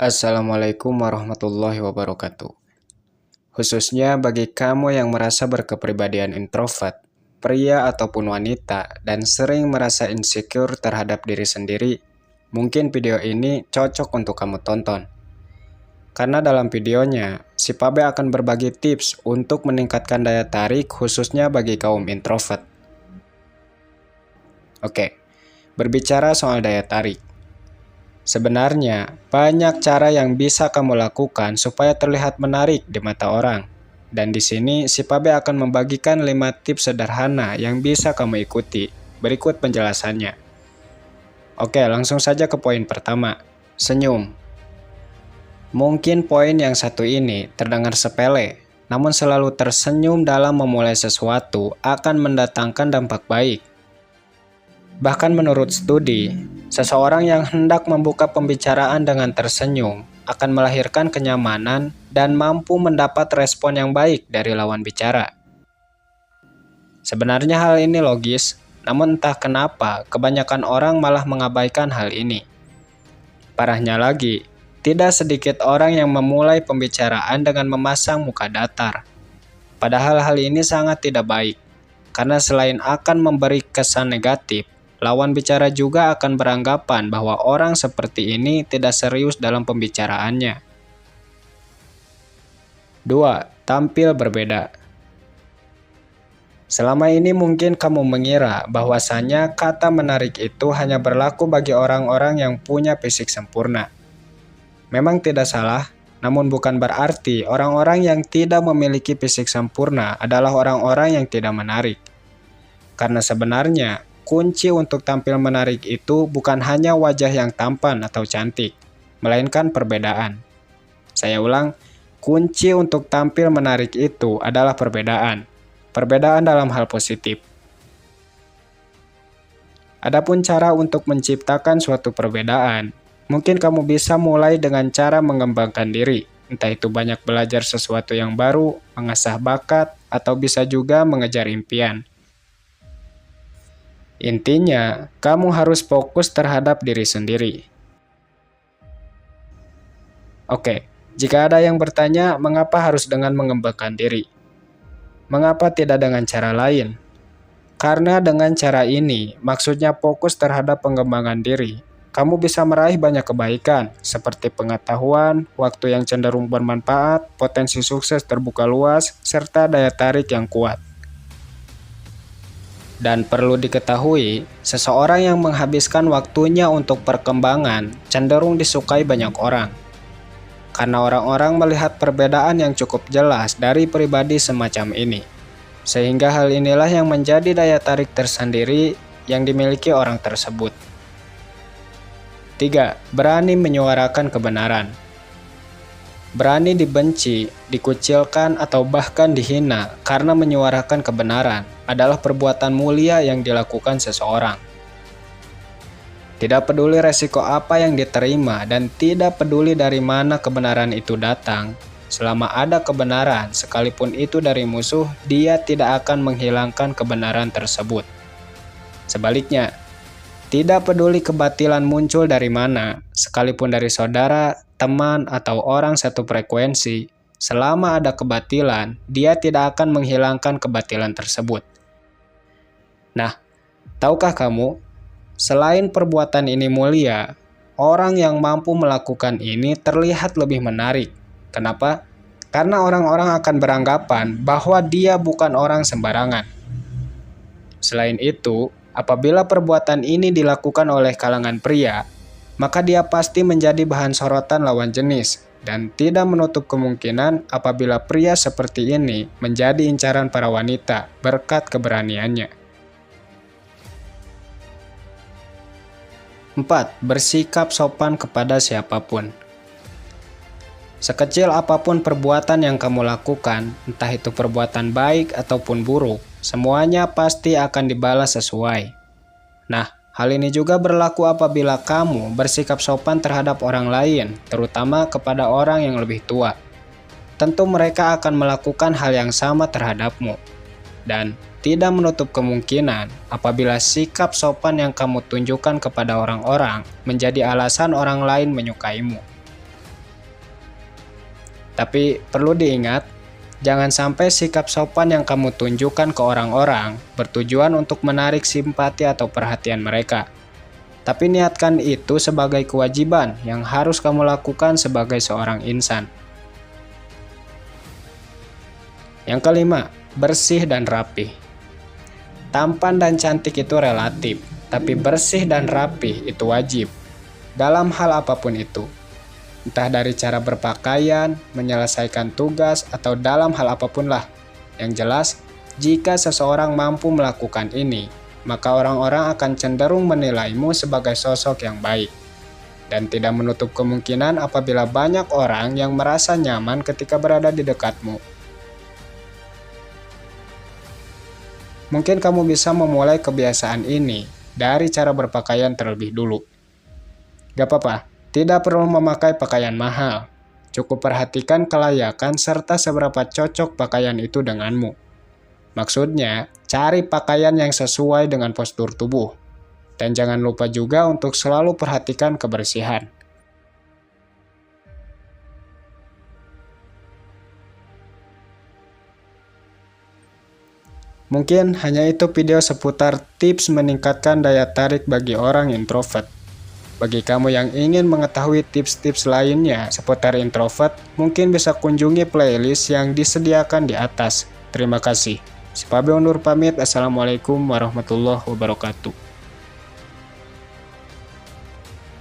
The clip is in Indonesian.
Assalamualaikum warahmatullahi wabarakatuh. Khususnya bagi kamu yang merasa berkepribadian introvert, pria ataupun wanita, dan sering merasa insecure terhadap diri sendiri, mungkin video ini cocok untuk kamu tonton. Karena dalam videonya, si Pabe akan berbagi tips untuk meningkatkan daya tarik khususnya bagi kaum introvert. Oke, berbicara soal daya tarik. Sebenarnya, banyak cara yang bisa kamu lakukan supaya terlihat menarik di mata orang. Dan di sini, si Pabe akan membagikan 5 tips sederhana yang bisa kamu ikuti. Berikut penjelasannya. Oke, langsung saja ke poin pertama. Senyum. Mungkin poin yang satu ini terdengar sepele, namun selalu tersenyum dalam memulai sesuatu akan mendatangkan dampak baik. Bahkan menurut studi, seseorang yang hendak membuka pembicaraan dengan tersenyum akan melahirkan kenyamanan dan mampu mendapat respon yang baik dari lawan bicara. Sebenarnya hal ini logis, namun entah kenapa kebanyakan orang malah mengabaikan hal ini. Parahnya lagi, tidak sedikit orang yang memulai pembicaraan dengan memasang muka datar. Padahal hal ini sangat tidak baik, karena selain akan memberi kesan negatif, lawan bicara juga akan beranggapan bahwa orang seperti ini tidak serius dalam pembicaraannya. 2. Tampil berbeda. Selama ini mungkin kamu mengira bahwasanya kata menarik itu hanya berlaku bagi orang-orang yang punya fisik sempurna. Memang tidak salah, namun bukan berarti orang-orang yang tidak memiliki fisik sempurna adalah orang-orang yang tidak menarik. Karena sebenarnya, kunci untuk tampil menarik itu bukan hanya wajah yang tampan atau cantik, melainkan perbedaan. Saya ulang, kunci untuk tampil menarik itu adalah perbedaan. Perbedaan dalam hal positif. Adapun cara untuk menciptakan suatu perbedaan, mungkin kamu bisa mulai dengan cara mengembangkan diri, entah itu banyak belajar sesuatu yang baru, mengasah bakat, atau bisa juga mengejar impian. Intinya, kamu harus fokus terhadap diri sendiri. Oke, jika ada yang bertanya mengapa harus dengan mengembangkan diri? Mengapa tidak dengan cara lain? Karena dengan cara ini, maksudnya fokus terhadap pengembangan diri. Kamu bisa meraih banyak kebaikan, seperti pengetahuan, waktu yang cenderung bermanfaat, potensi sukses terbuka luas, serta daya tarik yang kuat. Dan perlu diketahui, seseorang yang menghabiskan waktunya untuk perkembangan cenderung disukai banyak orang. Karena orang-orang melihat perbedaan yang cukup jelas dari pribadi semacam ini. Sehingga hal inilah yang menjadi daya tarik tersendiri yang dimiliki orang tersebut. 3. Berani menyuarakan kebenaran. Berani dibenci, dikucilkan, atau bahkan dihina karena menyuarakan kebenaran adalah perbuatan mulia yang dilakukan seseorang. Tidak peduli resiko apa yang diterima dan tidak peduli dari mana kebenaran itu datang, selama ada kebenaran sekalipun itu dari musuh, dia tidak akan menghilangkan kebenaran tersebut. Sebaliknya, tidak peduli kebatilan muncul dari mana, sekalipun dari saudara, teman, atau orang satu frekuensi, selama ada kebatilan, dia tidak akan menghilangkan kebatilan tersebut. Nah, tahukah kamu, selain perbuatan ini mulia, orang yang mampu melakukan ini terlihat lebih menarik. Kenapa? Karena orang-orang akan beranggapan bahwa dia bukan orang sembarangan. Selain itu, apabila perbuatan ini dilakukan oleh kalangan pria, maka dia pasti menjadi bahan sorotan lawan jenis dan tidak menutup kemungkinan apabila pria seperti ini menjadi incaran para wanita berkat keberaniannya. 4. Bersikap sopan kepada siapapun. Sekecil apapun perbuatan yang kamu lakukan, entah itu perbuatan baik ataupun buruk, semuanya pasti akan dibalas sesuai. Nah, hal ini juga berlaku apabila kamu bersikap sopan terhadap orang lain, terutama kepada orang yang lebih tua. Tentu mereka akan melakukan hal yang sama terhadapmu. Dan tidak menutup kemungkinan apabila sikap sopan yang kamu tunjukkan kepada orang-orang menjadi alasan orang lain menyukaimu. Tapi perlu diingat, jangan sampai sikap sopan yang kamu tunjukkan ke orang-orang bertujuan untuk menarik simpati atau perhatian mereka. Tapi niatkan itu sebagai kewajiban yang harus kamu lakukan sebagai seorang insan. Yang kelima, bersih dan rapi. Tampan dan cantik itu relatif, tapi bersih dan rapi itu wajib. Dalam hal apapun itu. Entah dari cara berpakaian, menyelesaikan tugas, atau dalam hal apapun lah. Yang jelas, jika seseorang mampu melakukan ini, maka orang-orang akan cenderung menilaimu sebagai sosok yang baik. Dan tidak menutup kemungkinan apabila banyak orang yang merasa nyaman ketika berada di dekatmu. Mungkin kamu bisa memulai kebiasaan ini dari cara berpakaian terlebih dulu. Gak apa-apa. Tidak perlu memakai pakaian mahal, cukup perhatikan kelayakan serta seberapa cocok pakaian itu denganmu. Maksudnya, cari pakaian yang sesuai dengan postur tubuh. Dan jangan lupa juga untuk selalu perhatikan kebersihan. Mungkin hanya itu video seputar tips meningkatkan daya tarik bagi orang introvert. Bagi kamu yang ingin mengetahui tips-tips lainnya seputar introvert, mungkin bisa kunjungi playlist yang disediakan di atas. Terima kasih. Si Pabe undur pamit. Assalamualaikum warahmatullahi wabarakatuh.